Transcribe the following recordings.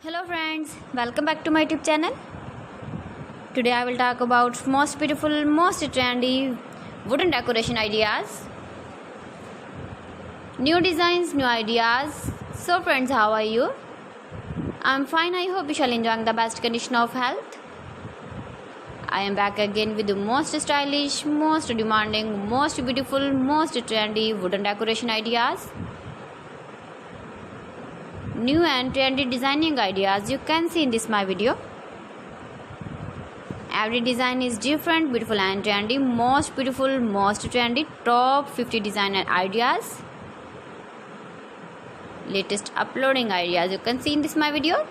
Hello friends, welcome back to my YouTube channel. Today I will talk about most beautiful, most trendy wooden decoration ideas. New designs, new ideas. So friends, how are you? I'm fine. I hope you shall enjoy the best condition of health. I am back again with the most stylish, most demanding, most beautiful, most trendy wooden decoration ideas. New and trendy designing ideas you can see in this my video. Every design is different, beautiful and trendy. Most beautiful, most trendy, top 50 designer ideas. Latest uploading ideas you can see in this my video.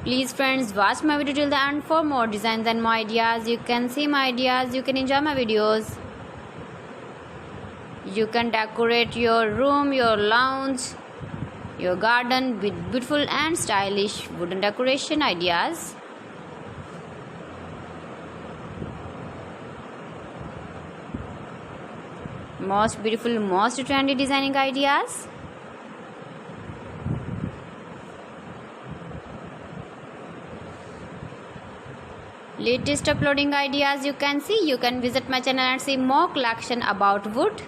Please friends, watch my video till the end for more designs and more ideas. You can see my ideas, you can enjoy my videos. You can decorate your room, your lounge, your garden with beautiful and stylish wooden decoration ideas. Most beautiful, most trendy designing ideas. Latest uploading ideas you can see. You can visit my channel and see more collection about wood,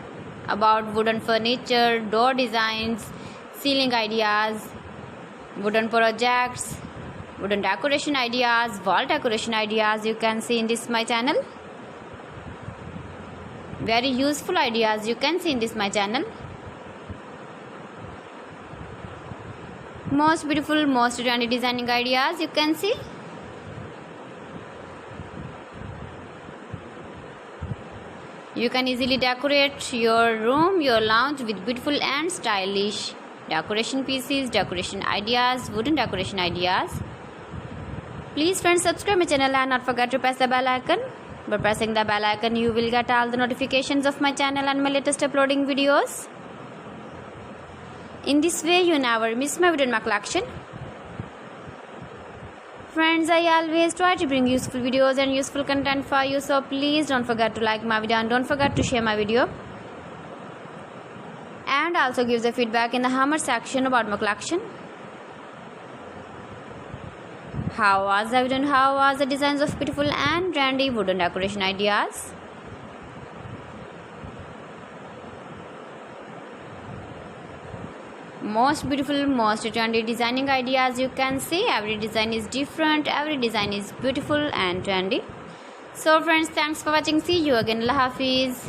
about wooden furniture, door designs, ceiling ideas, wooden projects, wooden decoration ideas, wall decoration ideas you can see in this my channel. Very useful ideas you can see in this my channel. Most beautiful, most trendy designing ideas you can see. You can easily decorate your room, your lounge with beautiful and stylish decoration pieces, decoration ideas, wooden decoration ideas. Please friends, subscribe my channel and not forget to press the bell icon. By pressing the bell icon, you will get all the notifications of my channel and my latest uploading videos. In this way, you never miss my video in my collection. Friends, I always try to bring useful videos and useful content for you, so please don't forget to like my video and don't forget to share my video. And also give the feedback in the comment section about my collection. How was the video and how was the designs of beautiful and trendy wooden decoration ideas? Most beautiful, most trendy designing ideas you can see. Every design is different, every design is beautiful and trendy. So friends, thanks for watching. See you again. Allah Hafiz.